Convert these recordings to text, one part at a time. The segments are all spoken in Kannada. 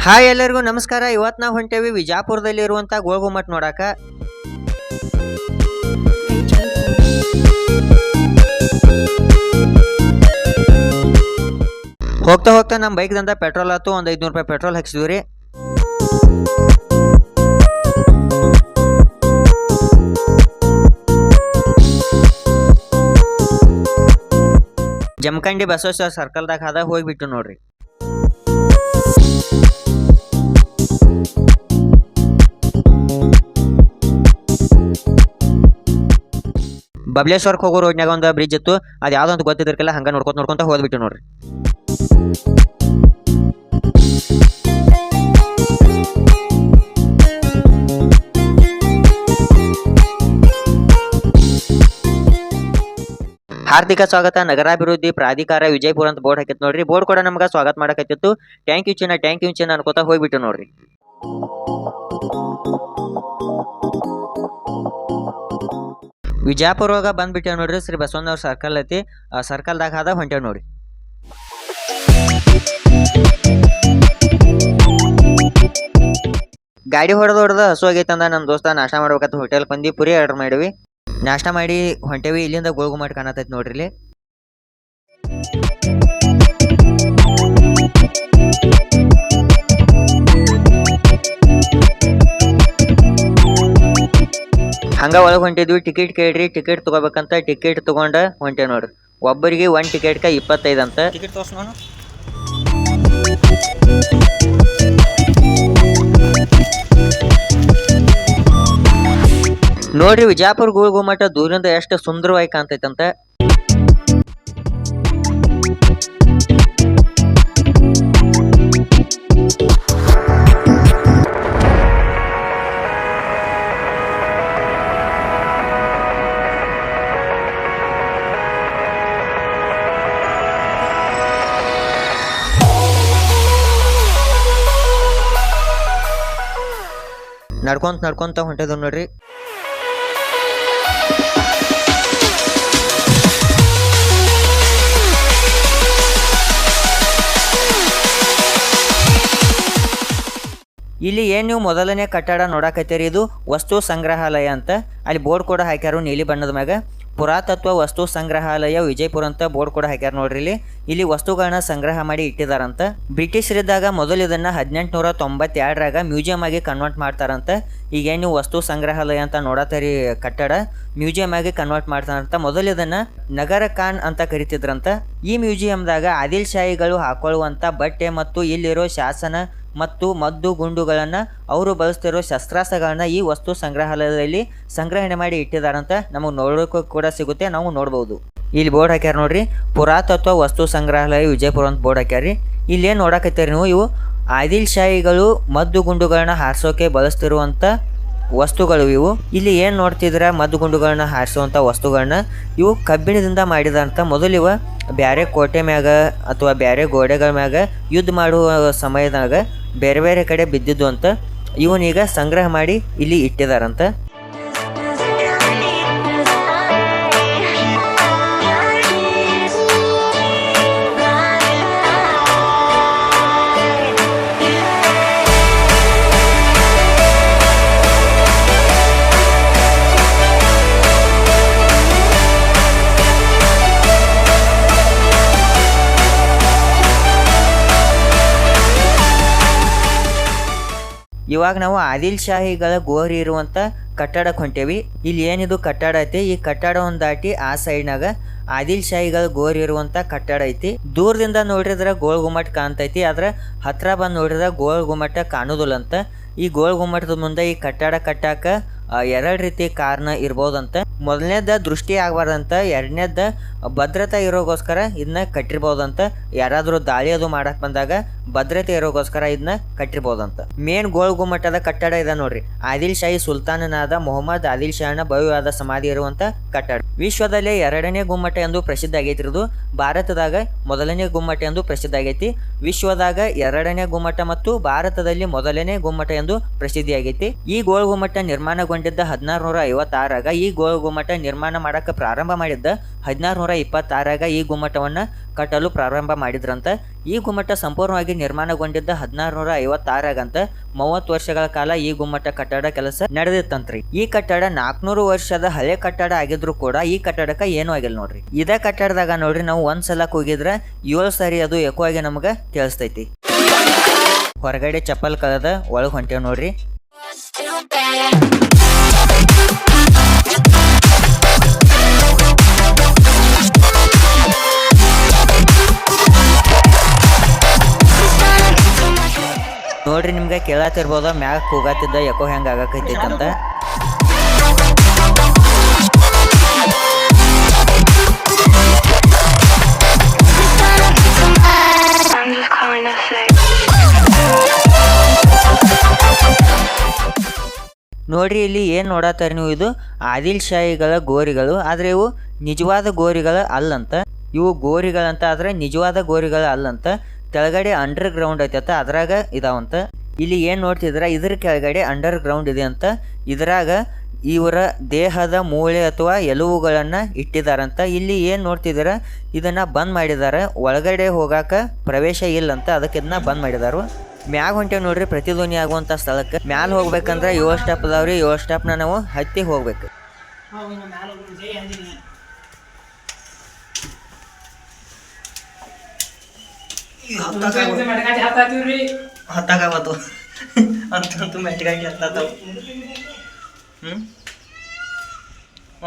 ಹಾಯ್ ಎಲ್ಲರಿಗೂ ನಮಸ್ಕಾರ. ಇವತ್ತು ನಾವು ಹೊಂಟೇವಿ ವಿಜಾಪುರದಲ್ಲಿರುವಂಥ ಗೋಳಗುಮ್ಮಟ್ ನೋಡಾಕ. ಹೋಗ್ತಾ ಹೋಗ್ತಾ ನಮ್ಮ ಬೈಕ್ದಂತ ಪೆಟ್ರೋಲ್ ಆಯ್ತು, ಒಂದು 500 ರೂಪಾಯಿ ಪೆಟ್ರೋಲ್ ಹಾಕ್ಸಿದ್ವಿ ರೀ. ಜಮಖಂಡಿ ಬಸವೇಶ್ವರ ಸರ್ಕಲ್ದಾಗ ಹಾದ ಹೋಗ್ಬಿಟ್ಟು ನೋಡ್ರಿ. ಬಬ್ಲೇಶ್ವರಕ್ಕೆ ಹೋಗೋ ರೋಡ್ನಾಗ ಒಂದು ಬ್ರಿಡ್ಜ್ ಇತ್ತು, ಅದು ಯಾವ್ದು ಅಂತ ಗೊತ್ತಿದ್ರಕ್ಕೆಲ್ಲ ಹಂಗ ನೋಡ್ಕೊಂತ ಹೋದ್ಬಿಟ್ಟು ನೋಡ್ರಿ. ಹಾರ್ದಿಕ ಸ್ವಾಗತ ನಗರಾಭಿವೃದ್ಧಿ ಪ್ರಾಧಿಕಾರ ವಿಜಯಪುರ ಅಂತ ಬೋರ್ಡ್ ಹಾಕಿತ್ತು ನೋಡ್ರಿ. ಬೋರ್ಡ್ ಕೂಡ ನಮ್ಗೆ ಸ್ವಾಗತ ಮಾಡಕತ್ತಿತ್ತು. ಥ್ಯಾಂಕ್ ಯು ಚಿನ್ನ ಅನ್ಕೋತಾ ಹೋಗ್ಬಿಟ್ಟು ನೋಡ್ರಿ. ವಿಜಯಪುರವಾಗ ಬಂದ್ಬಿಟ್ಟೇವ್ ನೋಡ್ರಿ. ಶ್ರೀ ಬಸವಣ್ಣವ್ರ ಸರ್ಕಲ್ ಐತಿ, ಆ ಸರ್ಕಲ್ದಾಗ ಹಾದ ಹೊಂಟೇವ್ ನೋಡಿ. ಗಾಡಿ ಹೊಡೆದ ಹಸು ಆಗೈತೆ ಅಂದ ನಮ್ಮ ದೋಸ್ತ ನಾಷ್ಟ ಮಾಡ್ಬೇಕಂತ ಹೋಟೆಲ್ ಬಂದು ಪುರಿ ಆರ್ಡರ್ ಮಾಡಿವಿ. ನಾಷ್ಟ ಮಾಡಿ ಹೊಂಟೇವಿ. ಇಲ್ಲಿಂದ ಗೋಳಗುಮ್ಮಟ್ ಕಾಣತೈತಿ ನೋಡ್ರಿ. ಇಲ್ಲಿ ಹಂಗ ಒಳಗೆ ಹೊಂಟಿದ್ವಿ. ಟಿಕೆಟ್ ಕೇಳ್ರಿ, ಟಿಕೆಟ್ ತಗೋಬೇಕಂತ ಟಿಕೆಟ್ ತಗೊಂಡ ಹೊಂಟೇವ್ ನೋಡ್ರಿ. ಒಬ್ಬರಿಗೆ ಒಂದು ಟಿಕೆಟ್ಗೆ 25 ಅಂತ. ಟಿಕೆಟ್ ತೋರ್ಸ್ ನಾನು ನೋಡ್ರಿ. ವಿಜಯಪುರ ಗೋಳಗುಮ್ಮಟ ದೂರಿಂದ ಎಷ್ಟು ಸುಂದರವಾಗಿ ಕಾಣ್ತೈತಂತ. ನಡ್ಕೊಂತ ಹೊಂಟಿದ್ವಿ ನೋಡ್ರಿ. ಇಲ್ಲಿ ಏನು ನೀವು ಮೊದಲನೇ ಕಟ್ಟಡ ನೋಡಕತ್ತೀರಿ, ಇದು ವಸ್ತು ಸಂಗ್ರಹಾಲಯ ಅಂತ. ಅಲ್ಲಿ ಬೋರ್ಡ್ ಕೂಡ ಹಾಕ್ಯಾರು ನೀಲಿ ಬಣ್ಣದ ಮ್ಯಾಗ. ಪುರಾತತ್ವ ವಸ್ತು ಸಂಗ್ರಹಾಲಯ ವಿಜಯಪುರ ಅಂತ ಬೋರ್ಡ್ ಕೂಡ ಹಾಕ್ಯಾರ ನೋಡ್ರಿ. ಇಲ್ಲಿ ವಸ್ತುಗಳನ್ನ ಸಂಗ್ರಹ ಮಾಡಿ ಇಟ್ಟಿದಾರಂತ. ಬ್ರಿಟಿಷರಿದ್ದಾಗ ಮೊದಲು ಇದನ್ನ 1892ರಾಗ ಮ್ಯೂಸಿಯಂ ಆಗಿ ಕನ್ವರ್ಟ್ ಮಾಡ್ತಾರಂತ. ಈಗ ನೀವು ವಸ್ತು ಸಂಗ್ರಹಾಲಯ ಅಂತ ನೋಡತ್ತರಿ ಕಟ್ಟಡ ಮ್ಯೂಸಿಯಂ ಆಗಿ ಕನ್ವರ್ಟ್ ಮಾಡ್ತಾರಂತ. ಮೊದಲು ಇದನ್ನ ನಗರ ಖಾನ್ ಅಂತ ಕರಿತಿದ್ರಂತ. ಈ ಮ್ಯೂಸಿಯಂದಾಗ ಆದಿಲ್ ಶಾಹಿಗಳು ಹಾಕೊಳ್ಳುವಂತ ಬಟ್ಟೆ ಮತ್ತು ಇಲ್ಲಿರೋ ಶಾಸನ ಮತ್ತು ಮದ್ದು ಗುಂಡುಗಳನ್ನ ಅವರು ಬಳಸ್ತಿರೋ ಶಸ್ತ್ರಾಸ್ತ್ರಗಳನ್ನ ಈ ವಸ್ತು ಸಂಗ್ರಹಾಲಯದಲ್ಲಿ ಸಂಗ್ರಹಣೆ ಮಾಡಿ ಇಟ್ಟಿದಾರಂತ. ನಮಗೆ ನೋಡೋಕ್ಕೂ ಕೂಡ ಸಿಗುತ್ತೆ, ನಾವು ನೋಡ್ಬೋದು. ಇಲ್ಲಿ ಬೋರ್ಡ್ ಹಾಕ್ಯಾರ ನೋಡ್ರಿ, ಪುರಾತತ್ವ ವಸ್ತು ಸಂಗ್ರಹಾಲಯ ವಿಜಯಪುರ ಅಂತ ಬೋರ್ಡ್ ಹಾಕ್ಯಾರಿ. ಇಲ್ಲಿ ಏನು ನೋಡಕತ್ತೀರಿ ನೀವು, ಇವು ಆದಿಲ್ ಶಾಹಿಗಳು ಮದ್ದು ಗುಂಡುಗಳನ್ನ ಹಾರಿಸೋಕೆ ಬಳಸ್ತಿರುವಂಥ ವಸ್ತುಗಳು ಇವು. ಇಲ್ಲಿ ಏನು ನೋಡ್ತಿದ್ರ ಮದ್ದು ಗುಂಡುಗಳನ್ನ ಹಾರಿಸುವಂಥ ವಸ್ತುಗಳನ್ನ ಇವು ಕಬ್ಬಿಣದಿಂದ ಮಾಡಿದಂಥ. ಮೊದಲು ಇವ ಬ್ಯಾರೆ ಕೋಟೆ ಮ್ಯಾಗ ಅಥವಾ ಬ್ಯಾರೆ ಗೋಡೆಗಳ ಮ್ಯಾಗ ಯುದ್ಧ ಮಾಡುವ ಸಮಯದಾಗ ಬೇರೆ ಬೇರೆ ಕಡೆ ಬಿದ್ದಿದ್ದು ಅಂತ. ಇವನೀಗ ಸಂಗ್ರಹ ಮಾಡಿ ಇಲ್ಲಿ ಇಟ್ಟಿದಾರಂತ. ಇವಾಗ ನಾವು ಆದಿಲ್ ಶಾಹಿಗಳ ಗೋರಿ ಇರುವಂತ ಕಟ್ಟಡಕ್ಕೆ ಹೊಂಟೇವಿ. ಇಲ್ಲಿ ಏನಿದು ಕಟ್ಟಡ ಐತಿ, ಈ ಕಟ್ಟಡವನ್ನು ದಾಟಿ ಆ ಸೈಡ್ನಾಗ ಆದಿಲ್ ಶಾಹಿಗಳ ಗೋರಿ ಇರುವಂತ ಕಟ್ಟಡ ಐತಿ. ದೂರದಿಂದ ನೋಡಿದ್ರ ಗೋಳಗುಮ್ಮಟ್ ಕಾಣ್ತೈತಿ, ಆದ್ರೆ ಹತ್ರ ಬಂದು ನೋಡಿದ್ರ ಗೋಳಗುಮ್ಮಟ ಕಾಣುದಿಲ್ಲ ಅಂತ. ಈ ಗೋಳಗುಮ್ಮಟದ ಮುಂದೆ ಈ ಕಟ್ಟಡ ಕಟ್ಟಾಕ 2 ರೀತಿ ಕಾರಣ ಇರ್ಬೋದಂತ. ಮೊದಲನೇದ ದೃಷ್ಟಿ ಆಗ್ಬಾರ್ದಂತ, ಎರಡನೇದ ಭದ್ರತೆ ಇರೋಗೋಸ್ಕರ ಇದನ್ನ ಕಟ್ಟಿರ್ಬೋದಂತ. ಯಾರಾದ್ರೂ ದಾಳಿ ಅದು ಮಾಡಕ್ ಬಂದಾಗ ಭದ್ರತೆ ಇರೋಗೋಸ್ಕರ ಇದನ್ನ ಕಟ್ಟಿರ್ಬೋದಂತ. ಮೇನ್ ಗೋಳಗುಮ್ಮಟದ ಕಟ್ಟಡ ಇದೆ ನೋಡ್ರಿ. ಆದಿಲ್ ಶಾಹಿ ಸುಲ್ತಾನನಾದ ಮೊಹಮ್ಮದ್ ಆದಿಲ್ ಶಾಹನ ಭವ್ಯವಾದ ಸಮಾಧಿ ಇರುವಂತ ಕಟ್ಟಡ. ವಿಶ್ವದಲ್ಲೇ 2ನೇ ಗುಮ್ಮಟ ಎಂದು ಪ್ರಸಿದ್ಧ ಆಗೈತಿ. ಇದು ಭಾರತದಾಗ ಮೊದಲನೇ ಗುಮ್ಮಟ ಎಂದು ಪ್ರಸಿದ್ಧ ಆಗೈತಿ. ವಿಶ್ವದಾಗ 2ನೇ ಗುಮ್ಮಟ ಮತ್ತು ಭಾರತದಲ್ಲಿ ಮೊದಲನೇ ಗುಮ್ಮಟ ಎಂದು ಪ್ರಸಿದ್ಧಿಯಾಗೈತಿ. ಈ ಗೋಳಗುಮ್ಮಟ ನಿರ್ಮಾಣಗೊಂಡಿದ್ದ 1656ರಾಗ. ಈ ಗೋಳಗುಮ್ಮಟ ನಿರ್ಮಾಣ ಮಾಡಕ ಪ್ರಾರಂಭ ಮಾಡಿದ್ದ 1626ರಾಗ ಈ ಗುಮ್ಮಟವನ್ನ ಕಟ್ಟಲು ಪ್ರಾರಂಭ ಮಾಡಿದ್ರಂತ. ಈ ಗುಮ್ಮಟ ಸಂಪೂರ್ಣವಾಗಿ ನಿರ್ಮಾಣಗೊಂಡಿದ್ದ 1656 30 ವರ್ಷಗಳ ಕಾಲ ಈ ಗುಮ್ಮಟ ಕಟ್ಟಡ ಕೆಲಸ ನಡೆದಿತ್ತಂತ್ರಿ. ಈ ಕಟ್ಟಡ 400 ವರ್ಷದ ಹಳೆ ಕಟ್ಟಡ ಆಗಿದ್ರು ಕೂಡ ಈ ಕಟ್ಟಡಕ್ಕೆ ಏನೂ ಆಗಿಲ್ಲ ನೋಡ್ರಿ. ಇದೇ ಕಟ್ಟಡದಾಗ ನೋಡ್ರಿ ನಾವು ಒಂದ್ಸಲ ಕೂಗಿದ್ರ 7 ಸಾರಿ ಅದು ಎಕೋ ಆಗಿ ನಮಗ ಕೇಳಿಸ್ತೈತಿ. ಹೊರಗಡೆ ಚಪ್ಪಲ್ ಕಳೆದ ಒಳಗ್ ಹೊಂಟೇವ್ ನೋಡ್ರಿ. ನೋಡ್ರಿ ನಿಮ್ಗೆ ಕೇಳತ್ತಿರ್ಬೋದ ಮ್ಯಾಗ ಕೂಗಾತಿದ್ದ ಎಕೋ ಹೆಂಗ ಆಗಕೈತೈತಿ ಅಂತ. ನೋಡ್ರಿ ಇಲ್ಲಿ ಏನ್ ನೋಡತ್ತಾರ ನೀವು, ಇದು ಆದಿಲ್ ಶಾಹಿಗಳ ಗೋರಿಗಳು. ಆದ್ರೆ ಇವು ನಿಜವಾದ ಗೋರಿಗಳ ಅಲ್ಲಂತ. ಇವು ಗೋರಿಗಳಂತ ಆದ್ರೆ ನಿಜವಾದ ಗೋರಿಗಳ ಅಲ್ಲಂತ. ಕೆಳಗಡೆ ಅಂಡರ್ ಗ್ರೌಂಡ್ ಐತಂತ, ಅದ್ರಾಗ ಇದಾವಂತ. ಇಲ್ಲಿ ಏನ್ ನೋಡ್ತಿದ್ರ ಇದ್ರ ಕೆಳಗಡೆ ಅಂಡರ್ ಗ್ರೌಂಡ್ ಇದೆ ಅಂತ. ಇದ್ರಾಗ ಇವರ ದೇಹದ ಮೂಳೆ ಅಥವಾ ಎಲುಬುಗಳನ್ನ ಇಟ್ಟಿದಾರಂತ. ಇಲ್ಲಿ ಏನ್ ನೋಡ್ತಿದ್ದೀರ ಇದನ್ನ ಬಂದ್ ಮಾಡಿದಾರ. ಒಳಗಡೆ ಹೋಗಾಕ ಪ್ರವೇಶ ಇಲ್ಲಂತ, ಅದಕ್ಕೆ ಇದನ್ನ ಬಂದ್ ಮಾಡಿದಾರು. ಮ್ಯಾಗ ಹೊಂಟೇವ್ ನೋಡ್ರಿ ಪ್ರತಿಧ್ವನಿ ಆಗುವಂತ ಸ್ಥಳಕ್ಕೆ. ಮ್ಯಾಲ ಹೋಗ್ಬೇಕಂದ್ರ 7 ಸ್ಟೆಪ್ ಅದಾವ್ರಿ. 7 ಸ್ಟೆಪ್ನ ನಾವು ಹತ್ತಿ ಹೋಗ್ಬೇಕು. ಹತ್ತಾಗವತ್ತು ಅಂತಂತೂ ಮೆಟ್ಟಿಗಾಗಿ ಹತ್ತಾತವ.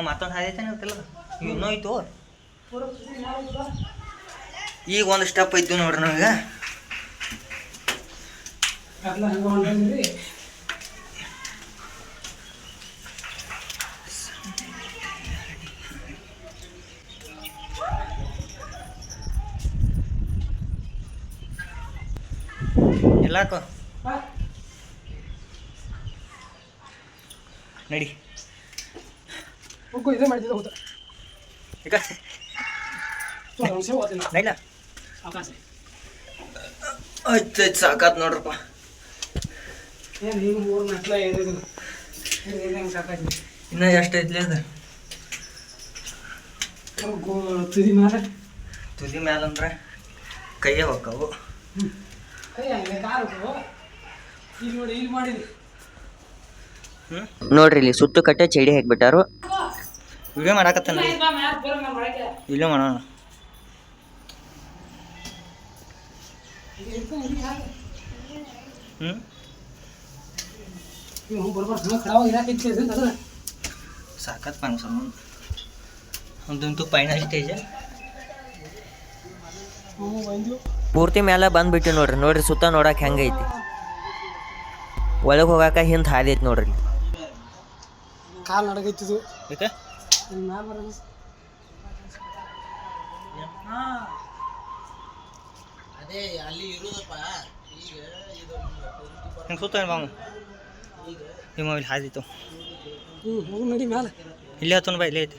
ಮತ್ತೊಂದು ಹಾದೈತೇನೆ ಗೊತ್ತಿಲ್ಲ, ಇನ್ನೂ ಐತು. ಈಗ ಒಂದು ಸ್ಟೆಪ್ ಐತಿ ನೋಡ್ರಿ ನಮಗೆ. ಎಲ್ಲಾಕು ನಡಿ ಇದೇ ಮಾಡ್ತಿದ್ದ ಹೋದ ಈಗ ನೈಲ ಆಯ್ತು ಸಾಕಾತ್ ನೋಡ್ರಪ್ಪ. ಇನ್ನ ಎಷ್ಟು ಐತ್ಲಿ ಅದು ತುದಿ ಮ್ಯಾಲ ಅಂದ್ರೆ ಕೈಯೇ ಹೋಕ್ಕವು. ನೋಡ್ರಿ ಇಲ್ಲಿ ಸುತ್ತು ಕಟ್ಟೆ ಚಡಿ ಹಾಕ್ಬಿಟ್ಟಾರು. ವಿಡಿಯೋ ಮಾಡಾಕತ್ತಾನ, ವಿಡಿಯೋ ಮಾಡೋಣ. ಸಾಕತ್ ಪಾನ ಸಂಬಂಧ ಒಂದಂತೂ ಪೈನ ಸ್ಟೇಜ್ ಪೂರ್ತಿ ಮ್ಯಾಲ ಬಂದ್ಬಿಟ್ಟು ನೋಡ್ರಿ. ನೋಡ್ರಿ ಸುತ್ತ ನೋಡಕ್ ಹೆಂಗೈತಿ. ಒಳಗೆ ಹೋಗಾಕ ಹಿಂದೆ ಹಾದಿ ಐತಿ ನೋಡ್ರಿ. ಕಾಲು ನಡಗೈತಿದು ಯಾಕೆ ಅದೇ ಅಲ್ಲಿ ಇರೋದಪ್ಪ. ಈಗ ಇದು ಹಿಂಗೆ ಸುತ್ತ ಬಾವು ನಿಮ್ಮ ಇಲ್ಲಿ ಹಾದಿತ್ತು. ಹೋಗಿ ನಡಿ ಮ್ಯಾಲ. ಇಲ್ಲೇ ಹತ್ತೋಣ ಬಾ, ಇಲ್ಲೇ ಐತಿ.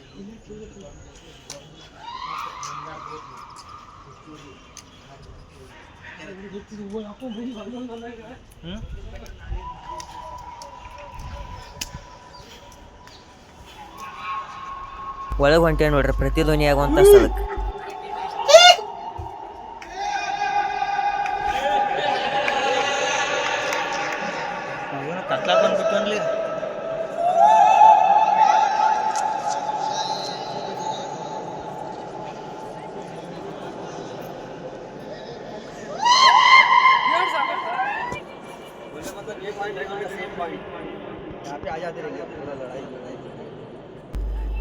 ಒಳಗೆ ಹೊಂಟೇವ್ ನೋಡ್ರಿ ಪ್ರತಿಧ್ವನಿ ಆಗುವಂತ ಸ್ಥಳಕ್ಕೆ. ಕತ್ಲಾ ಬಂದ್ಬಿಟ್ಟು ಅನ್ಲಿ.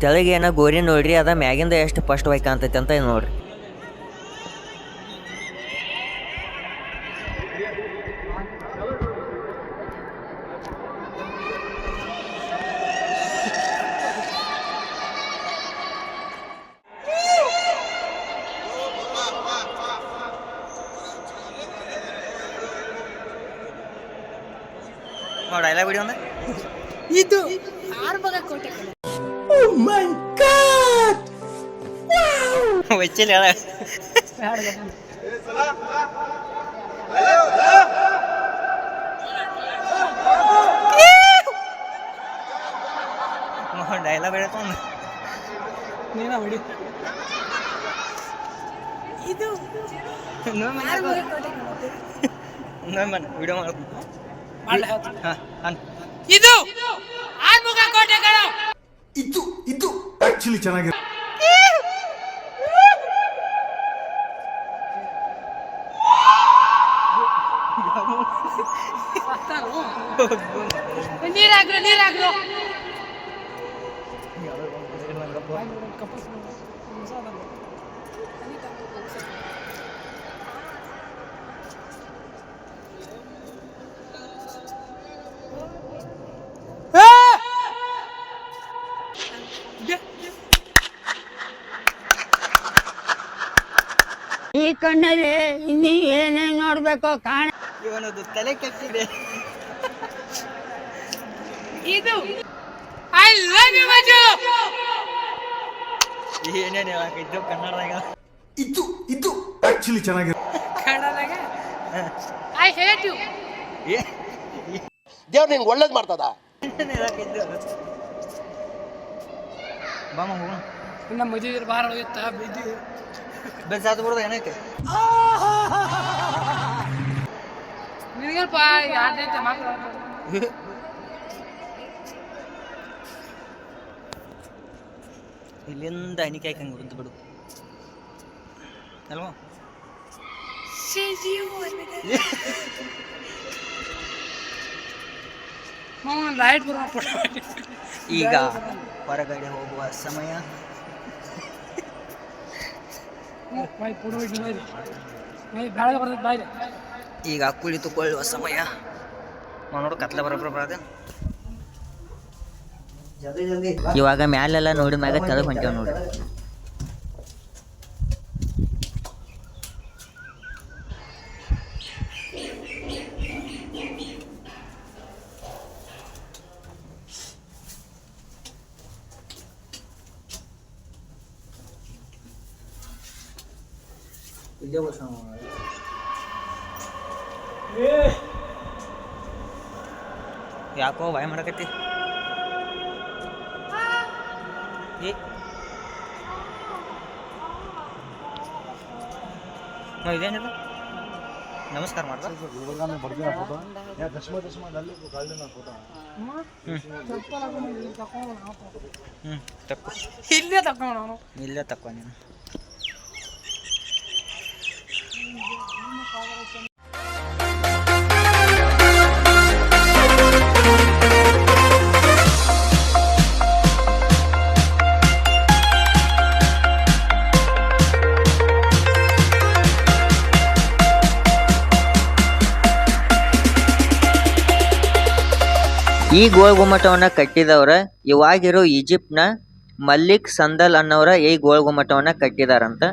ತೆಳಗೆ ಏನೋ ಗೋರಿ ನೋಡ್ರಿ, ಅದ ಮ್ಯಾಗಿಂದ ಎಷ್ಟು ಸ್ಪಷ್ಟವಾಗಿ ಕಾಣ್ತೈತೆ ಅಂತ ನೋಡ್ರಿ. ಡೈಲಾಗ್ ವಿಡಿಯೋ ಅಂದ್ರೆ ಇದು ಆರ್ಬಗ ಕೋಟೆ. ಓ ಮೈ ಗಾಡ್, ವಚ್ಚಿಲ್ಲ ಹೇಳ. ಡೈಲಾಗ್ ಬೇಡ ನೀನ ಹೊಡಿ. ಇದು ನೋಡಿ ಆರು ಮಗ ಕೋಟೆ ಕಣೋ. ವಿಡಿಯೋ ಮಾಡ್ಲಾ ಹೇಳ್ತೀನಿ. ಹಾಂ ಇದು ಆರ್ಮುಗ ಕೋಟೆ ಕಣೋ. ಇದು ಆಕ್ಚುಲಿ ಚೆನ್ನಾಗಿದೆ. ನೀರಾಗ್ರು ಈ ಕಣ್ಣಲ್ಲಿ ಇನ್ನೀ ಏನೇನ್ ನೋಡ್ಬೇಕೋ ಕಾಣ. ಇವನದು ತಲೆ ಕೆಟ್ಟಿದೆ. ಇದು ಐ ಲವ್ ಯು ಮಂಜು. ಏನೇನು ಹೇಳಾಕಿದ್ದು ಕನ್ನಡದಾಗ? ಇದು ಆಕ್ಚುಲಿ ಚೆನ್ನಾಗಿದೆ. ಕನ್ನಡದಾಗ ಐ ಹೇಟ್ ಯು. ದೇವ್ರು ನಿನ್ಗೆ ಒಳ್ಳೇದು ಮಾಡ್ತದ. ಏನೇನು ಹೇಳಾಕಿದ್ದು? ಬಾಮ ಹೋಗೋಣ. ನಮ್ಮ ಮದುವೆ ಬಾರ ಹೋಗಿತ್ತ ಬಿದ್ದು ಬೆಲ್ಸಾತ್ ಬಿಡೋದು ಏನೈತೆ? ನಿನಗಲ್ಪ ಯಾರ್ದೈತೆ ಮಕ್ಕಳು ಇಲ್ಲಿಂದ ಹಣಿಕೆ ಹಾಕಂಗೆ ಬಿಡುತ್ತೆ ಬಿಡು ಅಲ್ವಾ? ಲೈಟ್ ಬರೋ ಈಗ ಹೊರಗಡೆ ಹೋಗುವ ಸಮಯ. ಬೆಳಗ್ಗೆ ಬರ್ತದೆ ಬಾಯ್ಲೆ. ಈಗ ಕುಳಿತುಕೊಳ್ಳುವ ಸಮಯ. ನೋಡು ಕತ್ಲ ಬರೋಬ್ಬರ ಇವಾಗ ಮ್ಯಾಲೆಲ್ಲ ನೋಡಿ ಮ್ಯಾಗ ತೆಳಗ್ ಹೊಂಟೇವ್ ನೋಡಿ. ಇಲ್ಲೇ ವರ್ಷ ಯಾಕೋ ಭಯ ಮಾಡಕತ್ತಿ? ಇದೇನಿಲ್ಲ ನಮಸ್ಕಾರ ಮಾಡ್ದ. ತಕ್ಕೋ ಇಲ್ಲೇ ತಕೊಂಡ ಇಲ್ಲೇ ತಕ್ಕೋ ನೀನು. ಈ ಗೋಲ್ ಗುಮ್ಮಟವನ್ನ ಕಟ್ಟಿದವರ ಇವಾಗಿರೋ ಈಜಿಪ್ಟ್ನ ಮಲ್ಲಿಕ್ ಸಂದಲ್ ಅನ್ನೋರ ಈ ಗೋಲ್ ಗುಮ್ಮಟವನ್ನ ಕಟ್ಟಿದಾರಂತ.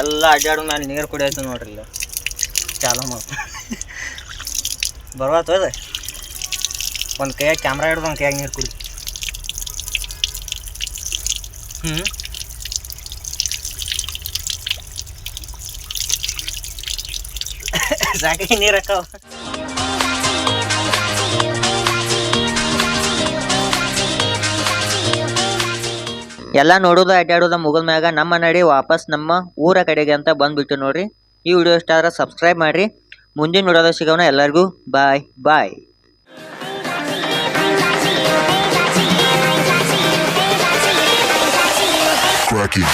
ಎಲ್ಲ ಅಡ್ಡಾಡೋ ಮೇಲೆ ನೀರು ಕುಡಿಯೋದು ನೋಡ್ರಿ. ಇಲ್ಲ ಚಾಲು ಮಾಡ ಬರ್ವಾತು ಅದ. ಒಂದು ಕೈಯಾಗ ಕ್ಯಾಮ್ರಾ ಹಿಡ್ದು ಒಂದು ಕೈಯಾಗ ನೀರು ಕುಡಿ. ಸಾಕಾಗಿ ನೀರು ಹಾಕವ. ಎಲ್ಲ ನೋಡೋದು ಅಡ್ಡಾಡೋದು ಮುಗಿದ ಮ್ಯಾಗ ನಮ್ಮ ನಡಿ ವಾಪಸ್ ನಮ್ಮ ಊರ ಕಡೆಗೆ ಅಂತ ಬಂದ್ಬಿಟ್ಟು ನೋಡ್ರಿ. ಈ ವಿಡಿಯೋ ಇಷ್ಟ ಆದ್ರೆ ಸಬ್ಸ್ಕ್ರೈಬ್ ಮಾಡಿರಿ. ಮುಂದಿನ ವಿಡಿಯೋದಾಗ ಸಿಗೋಣ. ಎಲ್ಲರಿಗೂ ಬಾಯ್ ಬಾಯ್. Cracky.